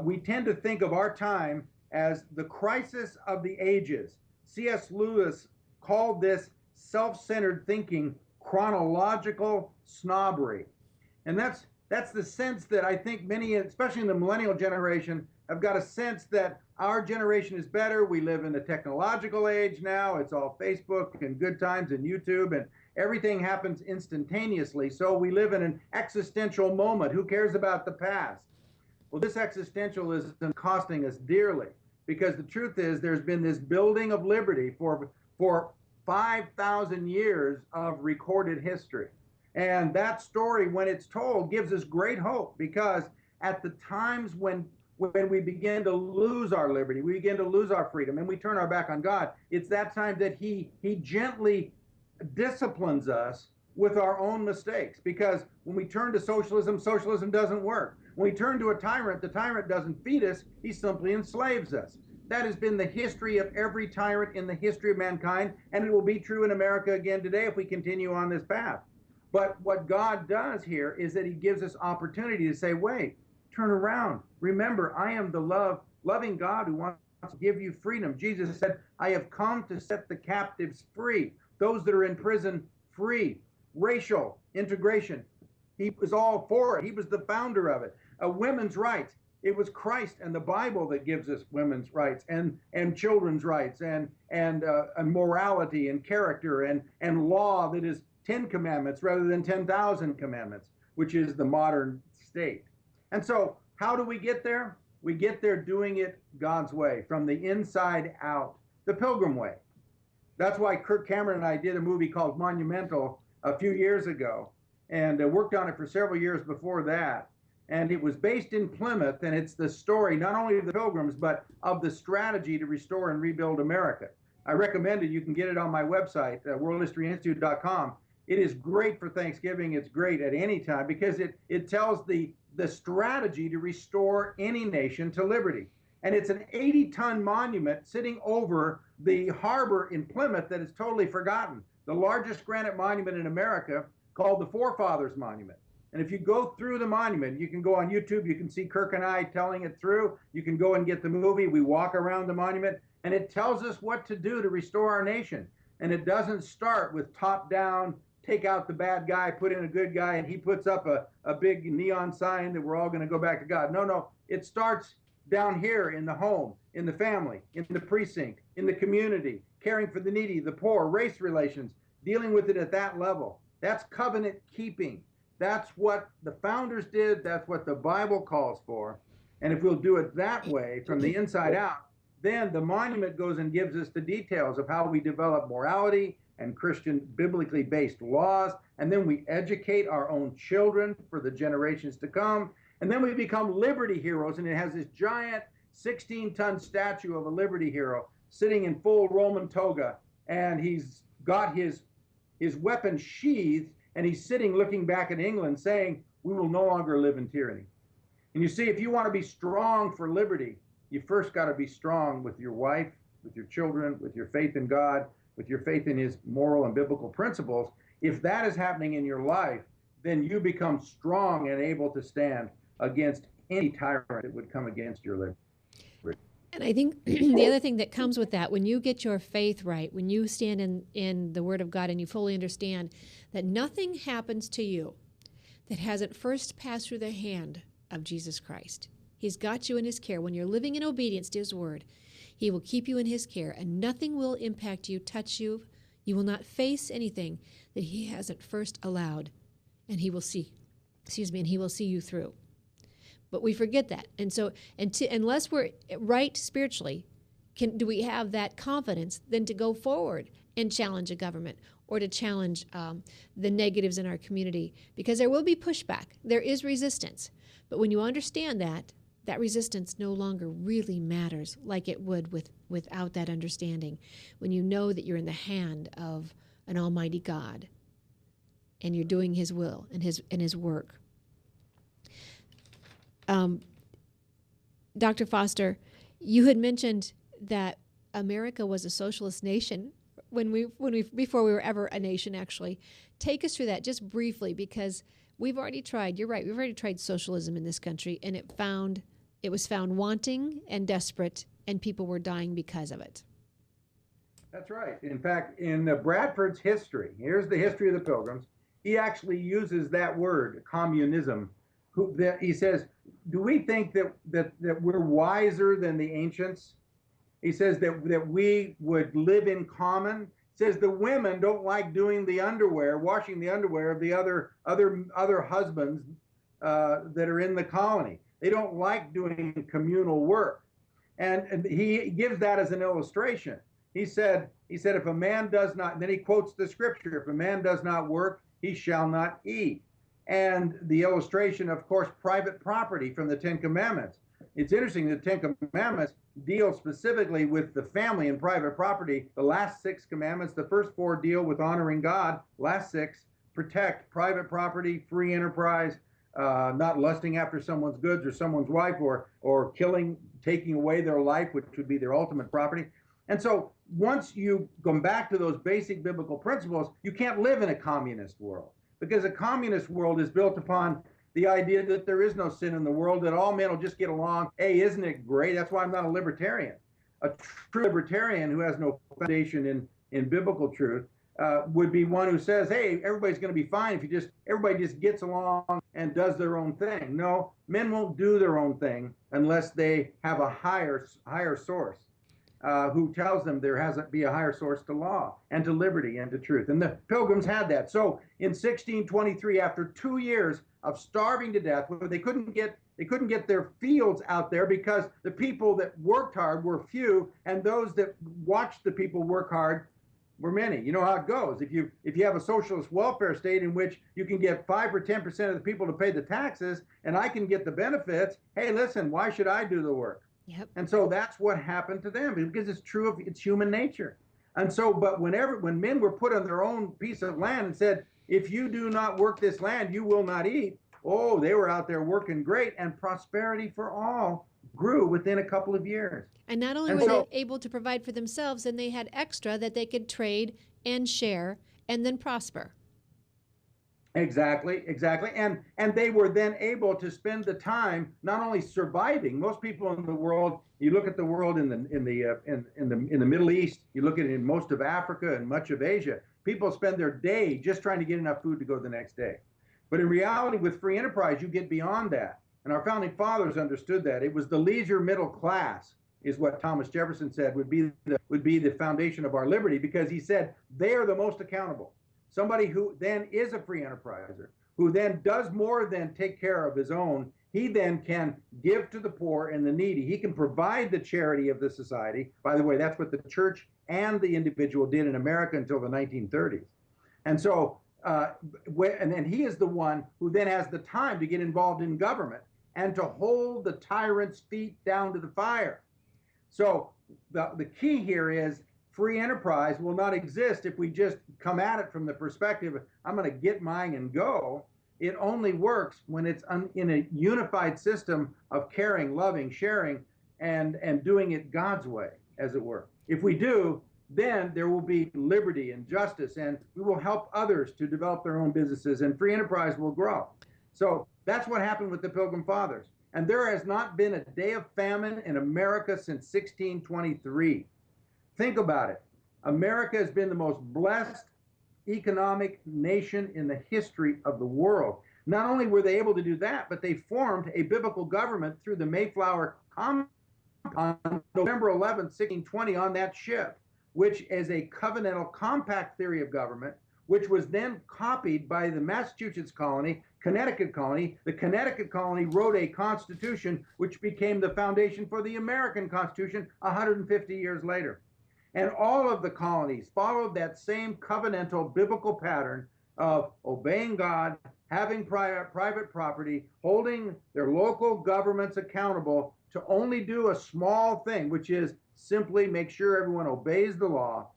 We tend to think of our time as the crisis of the ages. C.S. Lewis called this self-centered thinking chronological snobbery. And that's the sense that I think many, especially in the millennial generation, have got a sense that our generation is better. We live in the technological age now. It's all Facebook and Good Times and YouTube, and everything happens instantaneously. So we live in an existential moment. Who cares about the past? Well, this existentialism is costing us dearly, because the truth is there's been this building of liberty for 5,000 years of recorded history. And that story, when it's told, gives us great hope, because at the times when we begin to lose our liberty, we begin to lose our freedom, and we turn our back on God, it's that time that he gently disciplines us with our own mistakes. Because when we turn to socialism, socialism doesn't work. When we turn to a tyrant, the tyrant doesn't feed us, he simply enslaves us. That has been the history of every tyrant in the history of mankind, and it will be true in America again today if we continue on this path. But what God does here is that he gives us opportunity to say, wait, turn around. Remember, I am the loving God who wants to give you freedom. Jesus said, I have come to set the captives free, those that are in prison free. Racial integration, he was all for it. He was the founder of it. Women's rights, it was Christ and the Bible that gives us women's rights and children's rights and morality and character and law that is 10 commandments rather than 10,000 commandments, which is the modern state. And so how do we get there? We get there doing it God's way, from the inside out, the Pilgrim way. That's why Kirk Cameron and I did a movie called Monumental a few years ago, and worked on it for several years before that. And it was based in Plymouth, and it's the story not only of the Pilgrims, but of the strategy to restore and rebuild America. I recommend it. You can get it on my website, worldhistoryinstitute.com. It is great for Thanksgiving. It's great at any time, because it tells the strategy to restore any nation to liberty. And it's an 80-ton monument sitting over the harbor in Plymouth that is totally forgotten. The largest granite monument in America, called the Forefathers Monument. And if you go through the monument, you can go on YouTube, you can see Kirk and I telling it through. You can go and get the movie. We walk around the monument, and it tells us what to do to restore our nation. And it doesn't start with top down, take out the bad guy, put in a good guy, and he puts up a big neon sign that we're all going to go back to God. No, it starts down here in the home, in the family, in the precinct, in the community, caring for the needy, the poor, race relations, dealing with it at that level. That's covenant keeping. That's what the founders did. That's what the Bible calls for. And if we'll do it that way, from the inside out, then the monument goes and gives us the details of how we develop morality and Christian biblically based laws. And then we educate our own children for the generations to come. And then we become liberty heroes. And it has this giant 16-ton statue of a liberty hero sitting in full Roman toga. And he's got his weapon sheathed, and he's sitting looking back at England saying, we will no longer live in tyranny. And you see, if you want to be strong for liberty, you first got to be strong with your wife, with your children, with your faith in God, with your faith in his moral and biblical principles. If that is happening in your life, then you become strong and able to stand against any tyrant that would come against your liberty. And I think the other thing that comes with that, when you get your faith right, when you stand in the Word of God and you fully understand that nothing happens to you that hasn't first passed through the hand of Jesus Christ. He's got you in his care. When you're living in obedience to his Word, he will keep you in his care, and nothing will impact you, touch you. You will not face anything that he hasn't first allowed, and he will see, and he will see you through. But we forget that. And so unless we're right spiritually, do we have that confidence then to go forward and challenge a government or to challenge the negatives in our community? Because there will be pushback. There is resistance. But when you understand that, that resistance no longer really matters like it would without that understanding. When you know that you're in the hand of an almighty God and you're doing his will and his work. Dr. Foster, you had mentioned that America was a socialist nation before we were ever a nation, actually. Take us through that just briefly, because we've already tried, you're right, we've already tried socialism in this country, and it was found wanting and desperate, and people were dying because of it. That's right. In fact, in Bradford's history, here's the history of the Pilgrims, he actually uses that word, communism. He says, do we think that we're wiser than the ancients? He says that we would live in common. He says the women don't like doing the underwear, washing the underwear of the other husbands that are in the colony. They don't like doing communal work. And he gives that as an illustration. He said, if a man does not, and then he quotes the scripture, if a man does not work, he shall not eat. And the illustration, of course, private property from the Ten Commandments. It's interesting, the Ten Commandments deal specifically with the family and private property. The last 6 commandments, the first 4 deal with honoring God. Last 6 protect private property, free enterprise, not lusting after someone's goods or someone's wife, or killing, taking away their life, which would be their ultimate property. And so once you come back to those basic biblical principles, you can't live in a communist world. Because a communist world is built upon the idea that there is no sin in the world, that all men will just get along. Hey, isn't it great? That's why I'm not a libertarian. A true libertarian who has no foundation in biblical truth would be one who says, hey, everybody's going to be fine if everybody just gets along and does their own thing. No, men won't do their own thing unless they have a higher source. Who tells them there has to be a higher source to law and to liberty and to truth. And the Pilgrims had that. So in 1623, after 2 years of starving to death, where they couldn't get their fields out there because the people that worked hard were few, and those that watched the people work hard were many. You know how it goes. If you have a socialist welfare state in which you can get 5 or 10% of the people to pay the taxes, and I can get the benefits, hey, listen, why should I do the work? Yep. And so that's what happened to them, because it's true of it's human nature. And so, but when men were put on their own piece of land and said, if you do not work this land, you will not eat. Oh, they were out there working great, and prosperity for all grew within a couple of years. And not only were they able to provide for themselves, and they had extra that they could trade and share and then prosper. Exactly. And they were then able to spend the time not only surviving. Most people in the world, you look at the world in the Middle East, you look at it in most of Africa and much of Asia, people spend their day just trying to get enough food to go the next day. But in reality, with free enterprise, you get beyond that. And our founding fathers understood that. It was the leisure middle class, is what Thomas Jefferson said would be the foundation of our liberty, because he said they are the most accountable. Somebody who then is a free enterpriser, who then does more than take care of his own, he then can give to the poor and the needy. He can provide the charity of the society. By the way, that's what the church and the individual did in America until the 1930s. And so, and then he is the one who then has the time to get involved in government and to hold the tyrant's feet down to the fire. So the key here is, free enterprise will not exist if we just come at it from the perspective of, I'm going to get mine and go. It only works when it's in a unified system of caring, loving, sharing, and doing it God's way, as it were. If we do, then there will be liberty and justice, and we will help others to develop their own businesses, and free enterprise will grow. So that's what happened with the Pilgrim Fathers. And there has not been a day of famine in America since 1623. Think about it. America has been the most blessed economic nation in the history of the world. Not only were they able to do that, but they formed a biblical government through the Mayflower Compact on November 11th, 1620, on that ship, which is a covenantal compact theory of government, which was then copied by the Massachusetts colony, Connecticut colony. The Connecticut colony wrote a constitution which became the foundation for the American Constitution 150 years later. And all of the colonies followed that same covenantal biblical pattern of obeying God, having private property, holding their local governments accountable to only do a small thing, which is simply make sure everyone obeys the law.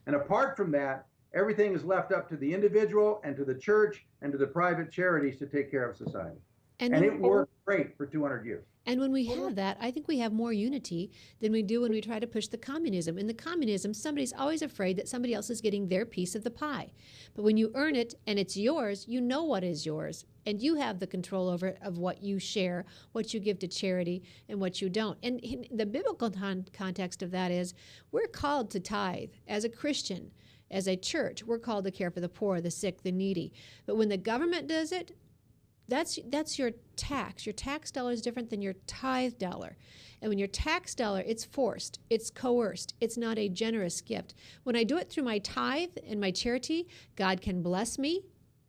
And apart from that, everything is left up to the individual and to the church and to the private charities to take care of society. And it worked great for 200 years. And when we have that, I think we have more unity than we do when we try to push the communism. In the communism, somebody's always afraid that somebody else is getting their piece of the pie. But when you earn it and it's yours, you know what is yours. And you have the control over it, of what you share, what you give to charity, and what you don't. And in the biblical context of that is we're called to tithe as a Christian. As a church, we're called to care for the poor, the sick, the needy. But when the government does it, that's your tax. Your tax dollar is different than your tithe dollar. And when your tax dollar, it's forced, it's coerced, it's not a generous gift. When I do it through my tithe and my charity, God can bless me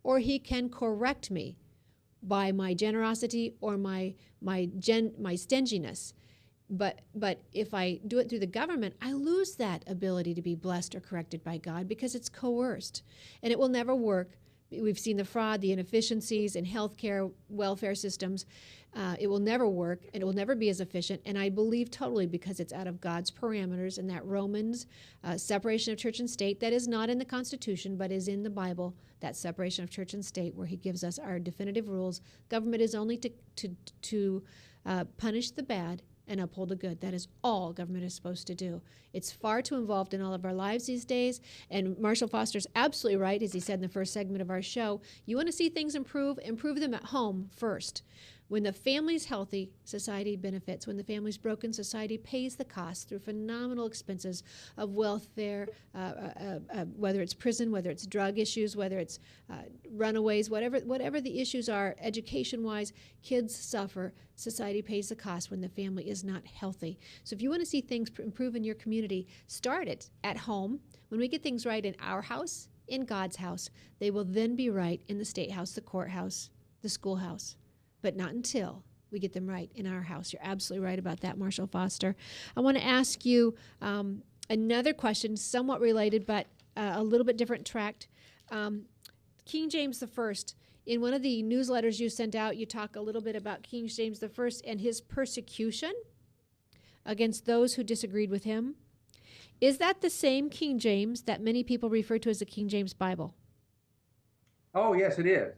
or he can correct me by my generosity or my stinginess. But if I do it through the government, I lose that ability to be blessed or corrected by God because it's coerced. And it will never work. We've seen the fraud, the inefficiencies in healthcare, welfare systems. It will never work, and it will never be as efficient. And I believe totally because it's out of God's parameters, and that Romans separation of church and state, that is not in the Constitution, but is in the Bible, that separation of church and state where he gives us our definitive rules. Government is only to punish the bad and uphold the good. That is all government is supposed to do. It's far too involved in all of our lives these days. And Marshall Foster's absolutely right, as he said in the first segment of our show. You want to see things improve them at home first. When the family's healthy, society benefits. When the family's broken, society pays the cost through phenomenal expenses of welfare, whether it's prison, whether it's drug issues, whether it's runaways, whatever the issues are, education-wise, kids suffer. Society pays the cost when the family is not healthy. So if you want to see things improve in your community, start it at home. When we get things right in our house, in God's house, they will then be right in the state house, the courthouse, the schoolhouse. But not until we get them right in our house. You're absolutely right about that, Marshall Foster. I want to ask you another question, somewhat related, but a little bit different track. King James I, in one of the newsletters you sent out, you talk a little bit about King James I and his persecution against those who disagreed with him. Is that the same King James that many people refer to as the King James Bible? Oh, yes, it is.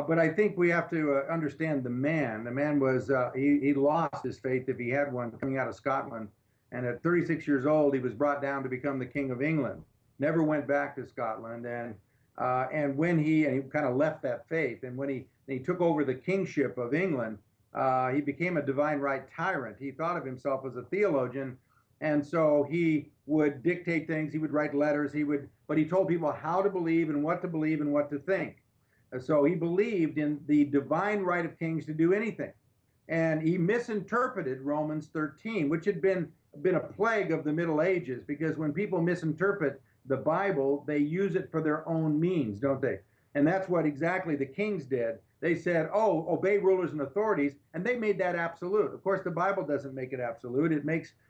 But I think we have to understand the man. The man was, he lost his faith if he had one coming out of Scotland. And at 36 years old, he was brought down to become the King of England. Never went back to Scotland. And when he kind of left that faith, and when he took over the kingship of England, he became a divine right tyrant. He thought of himself as a theologian. And so he would dictate things. He would write letters. But he told people how to believe and what to think. So he believed in the divine right of kings to do anything. And he misinterpreted Romans 13, which had been a plague of the Middle Ages, because when people misinterpret the Bible, they use it for their own means, don't they? And that's what exactly the kings did. They said, oh, obey rulers and authorities, and they made that absolute. Of course, the Bible doesn't make it absolute.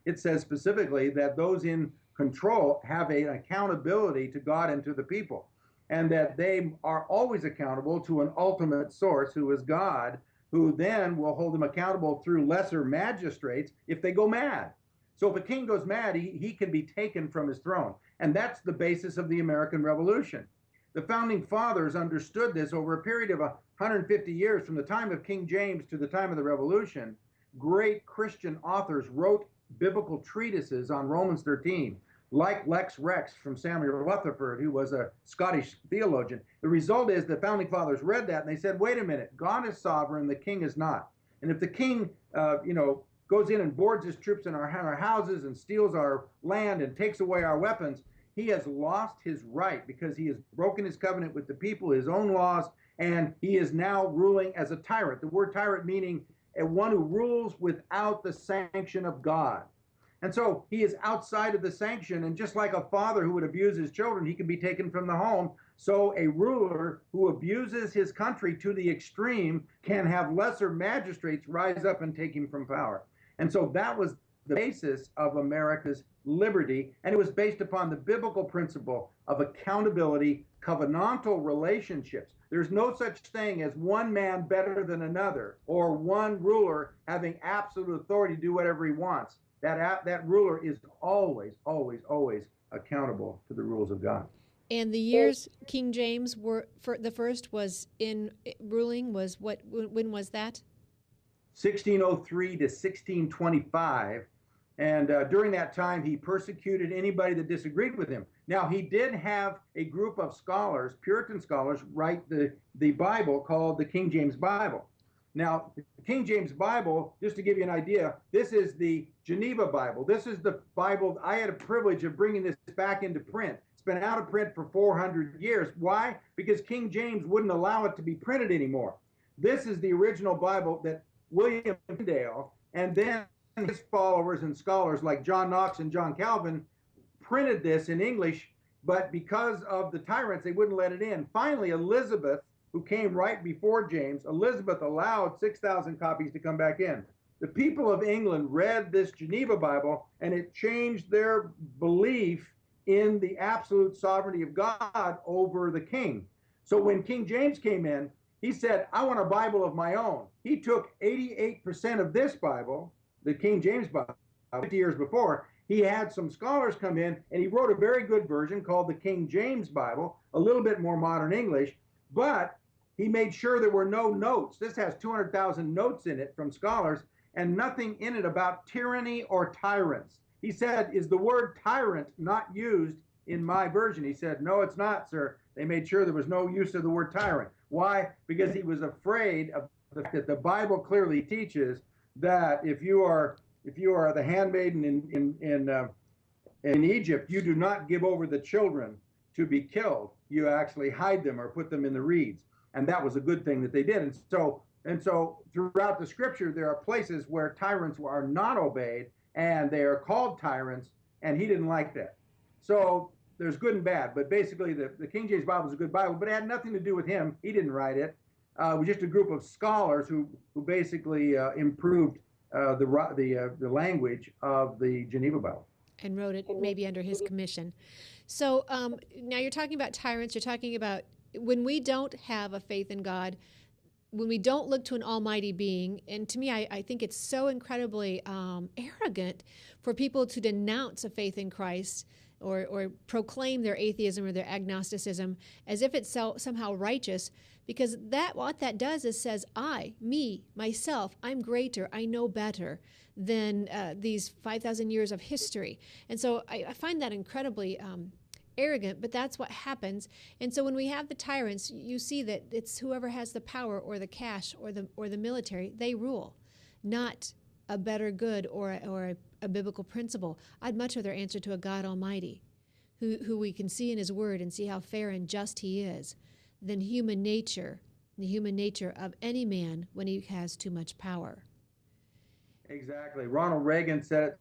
It says specifically that those in control have an accountability to God and to the people, and that they are always accountable to an ultimate source who is God, who then will hold them accountable through lesser magistrates if they go mad. So if a king goes mad, he can be taken from his throne. And that's the basis of the American Revolution. The founding fathers understood this over a period of 150 years, from the time of King James to the time of the Revolution. Great Christian authors wrote biblical treatises on Romans 13, like Lex Rex from Samuel Rutherford, who was a Scottish theologian. The result is the founding fathers read that and they said, wait a minute, God is sovereign, the king is not. And if the king, goes in and boards his troops in our houses and steals our land and takes away our weapons, he has lost his right because he has broken his covenant with the people, his own laws, and he is now ruling as a tyrant. The word tyrant meaning one who rules without the sanction of God. And so he is outside of the sanction, and just like a father who would abuse his children, he can be taken from the home. So a ruler who abuses his country to the extreme can have lesser magistrates rise up and take him from power. And so that was the basis of America's liberty, and it was based upon the biblical principle of accountability, covenantal relationships. There's no such thing as one man better than another, or one ruler having absolute authority to do whatever he wants. That ruler is always, always, always accountable to the rules of God. And the years King James the first was in ruling was what? When was that? 1603 to 1625. And during that time, he persecuted anybody that disagreed with him. Now, he did have a group of scholars, Puritan scholars, write the Bible called the King James Bible. Now, the King James Bible, just to give you an idea, this is the Geneva Bible. This is the Bible. I had a privilege of bringing this back into print. It's been out of print for 400 years. Why? Because King James wouldn't allow it to be printed anymore. This is the original Bible that William Tyndale and then his followers and scholars like John Knox and John Calvin printed this in English, but because of the tyrants, they wouldn't let it in. Finally, Elizabeth, who came right before James, Elizabeth allowed 6,000 copies to come back in. The people of England read this Geneva Bible, and it changed their belief in the absolute sovereignty of God over the king. So when King James came in, he said, I want a Bible of my own. He took 88% of this Bible, the King James Bible, 50 years before. He had some scholars come in, and he wrote a very good version called the King James Bible, a little bit more modern English, but he made sure there were no notes. This has 200,000 notes in it from scholars and nothing in it about tyranny or tyrants. He said, is the word tyrant not used in my version? He said, no, it's not, sir. They made sure there was no use of the word tyrant. Why? Because he was afraid of the fact that the Bible clearly teaches that if you are the handmaiden in Egypt, you do not give over the children to be killed. You actually hide them or put them in the reeds. And that was a good thing that they did. And so throughout the scripture, there are places where tyrants are not obeyed and they are called tyrants, and he didn't like that. So there's good and bad, but basically the King James Bible is a good Bible, but it had nothing to do with him. He didn't write it. It was just a group of scholars who basically improved the language of the Geneva Bible. And wrote it maybe under his commission. So now you're talking about tyrants, you're talking about when we don't have a faith in God, when we don't look to an almighty being, and to me, I think it's so incredibly arrogant for people to denounce a faith in Christ or proclaim their atheism or their agnosticism as if it's somehow righteous, because what that does is says, myself, I'm greater, I know better than these 5,000 years of history. And so I find that incredibly arrogant, but that's what happens. And so when we have the tyrants, you see that it's whoever has the power or the cash or the military, they rule, not a better good or a biblical principle. I'd much rather answer to a God Almighty, who we can see in His Word and see how fair and just He is, than the human nature of any man when he has too much power. Exactly. Ronald Reagan said it.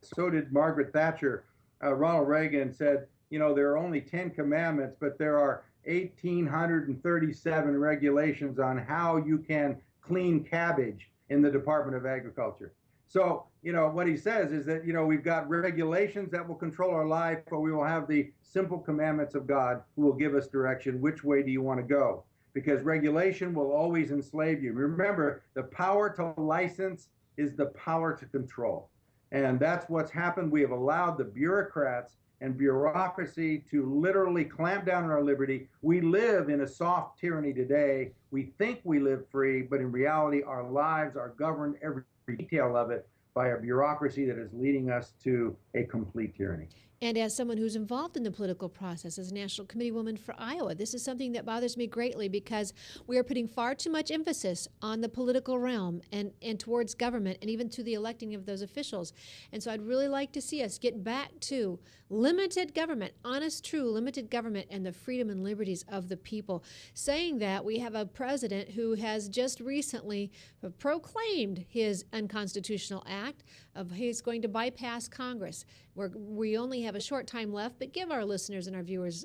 So did Margaret Thatcher. Ronald Reagan said, there are only 10 commandments, but there are 1,837 regulations on how you can clean cabbage in the Department of Agriculture. So, what he says is that, we've got regulations that will control our life, but we will have the simple commandments of God who will give us direction. Which way do you want to go? Because regulation will always enslave you. Remember, the power to license is the power to control. And that's what's happened. We have allowed the bureaucrats and bureaucracy to literally clamp down on our liberty. We live in a soft tyranny today. We think we live free, but in reality, our lives are governed, every detail of it, by a bureaucracy that is leading us to a complete tyranny. And as someone who's involved in the political process as a national committee woman for Iowa, this is something that bothers me greatly because we are putting far too much emphasis on the political realm and towards government and even to the electing of those officials. And so I'd really like to see us get back to limited government, honest, true limited government, and the freedom and liberties of the people. Saying that, we have a president who has just recently proclaimed his unconstitutional act of he's going to bypass Congress. We only have a short time left, but give our listeners and our viewers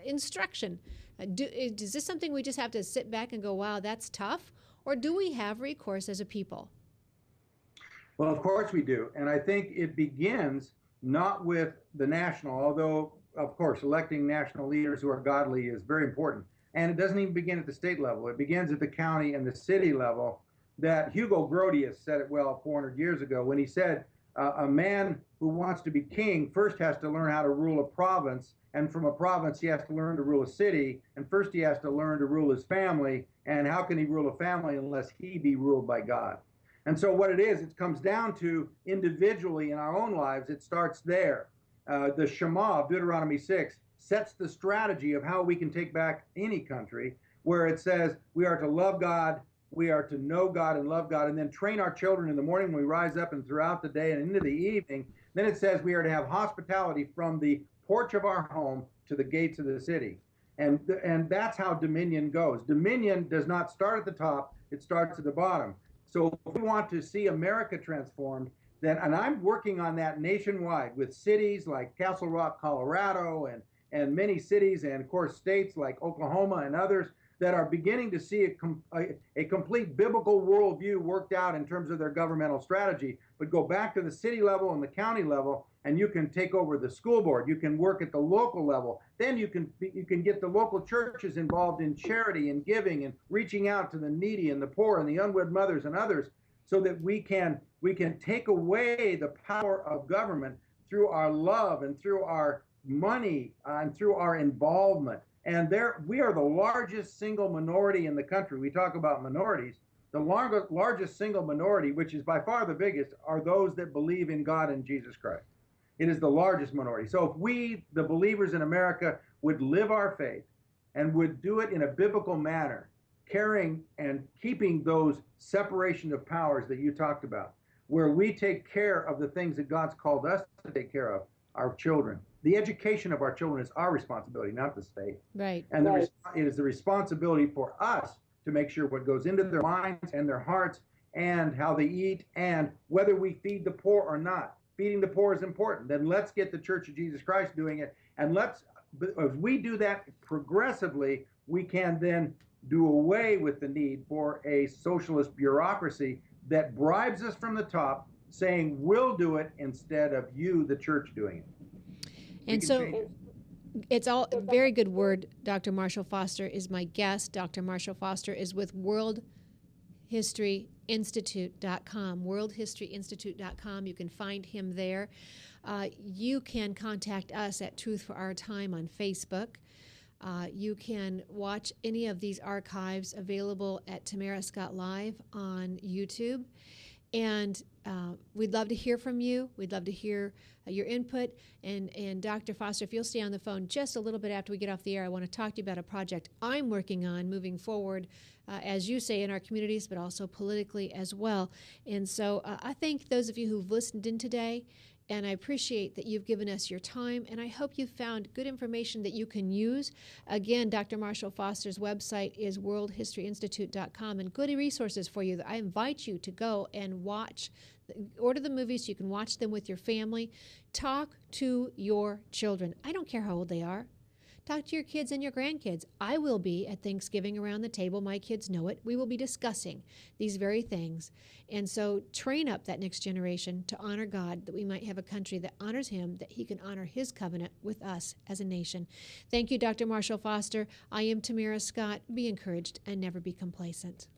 instruction. Is this something we just have to sit back and go, wow, that's tough? Or do we have recourse as a people? Well, of course we do. And I think it begins not with the national, although, of course, electing national leaders who are godly is very important. And it doesn't even begin at the state level. It begins at the county and the city level. That Hugo Grotius said it well 400 years ago when he said, a man who wants to be king first has to learn how to rule a province. And from a province, he has to learn to rule a city. And first he has to learn to rule his family. And how can he rule a family unless he be ruled by God? And so what it is, it comes down to individually in our own lives, it starts there. The Shema of Deuteronomy 6 sets the strategy of how we can take back any country, where it says we are to love God, we are to know God and love God, and then train our children in the morning when we rise up and throughout the day and into the evening. Then it says we are to have hospitality from the porch of our home to the gates of the city. And that's how dominion goes. Dominion does not start at the top, it starts at the bottom. So if we want to see America transformed, then, and I'm working on that nationwide with cities like Castle Rock, Colorado, and many cities, and of course states like Oklahoma and others that are beginning to see a complete biblical worldview worked out in terms of their governmental strategy. But go back to the city level and the county level, and you can take over the school board. You can work at the local level. Then you can get the local churches involved in charity and giving and reaching out to the needy and the poor and the unwed mothers and others, so that we can take away the power of government through our love and through our money and through our involvement. And we are the largest single minority in the country. We talk about minorities. The largest single minority, which is by far the biggest, are those that believe in God and Jesus Christ. It is the largest minority. So if we, the believers in America, would live our faith and would do it in a biblical manner, caring and keeping those separation of powers that you talked about, where we take care of the things that God's called us to take care of, our children. The education of our children is our responsibility, not the state. Right. And it is the responsibility for us to make sure what goes into their minds and their hearts and how they eat and whether we feed the poor or not. Feeding the poor is important. Then let's get the Church of Jesus Christ doing it. And as we do that progressively, we can then do away with the need for a socialist bureaucracy that bribes us from the top, saying we'll do it instead of you, the church, doing it. And so it's all a very good word. Dr. Marshall Foster is my guest. Dr. Marshall Foster is with worldhistoryinstitute.com, worldhistoryinstitute.com. You can find him there. You can contact us at Truth for Our Time on Facebook. You can watch any of these archives available at Tamara Scott Live on YouTube. And we'd love to hear from you. We'd love to hear your input. And Dr. Foster, if you'll stay on the phone just a little bit after we get off the air, I want to talk to you about a project I'm working on moving forward, as you say, in our communities, but also politically as well. And so I thank those of you who've listened in today. And I appreciate that you've given us your time, and I hope you found good information that you can use. Again, Dr. Marshall Foster's website is worldhistoryinstitute.com, and good resources for you. I invite you to go and order the movies so you can watch them with your family. Talk to your children. I don't care how old they are. Talk to your kids and your grandkids. I will be at Thanksgiving around the table. My kids know it. We will be discussing these very things. And so train up that next generation to honor God, that we might have a country that honors him, that he can honor his covenant with us as a nation. Thank you, Dr. Marshall Foster. I am Tamara Scott. Be encouraged and never be complacent.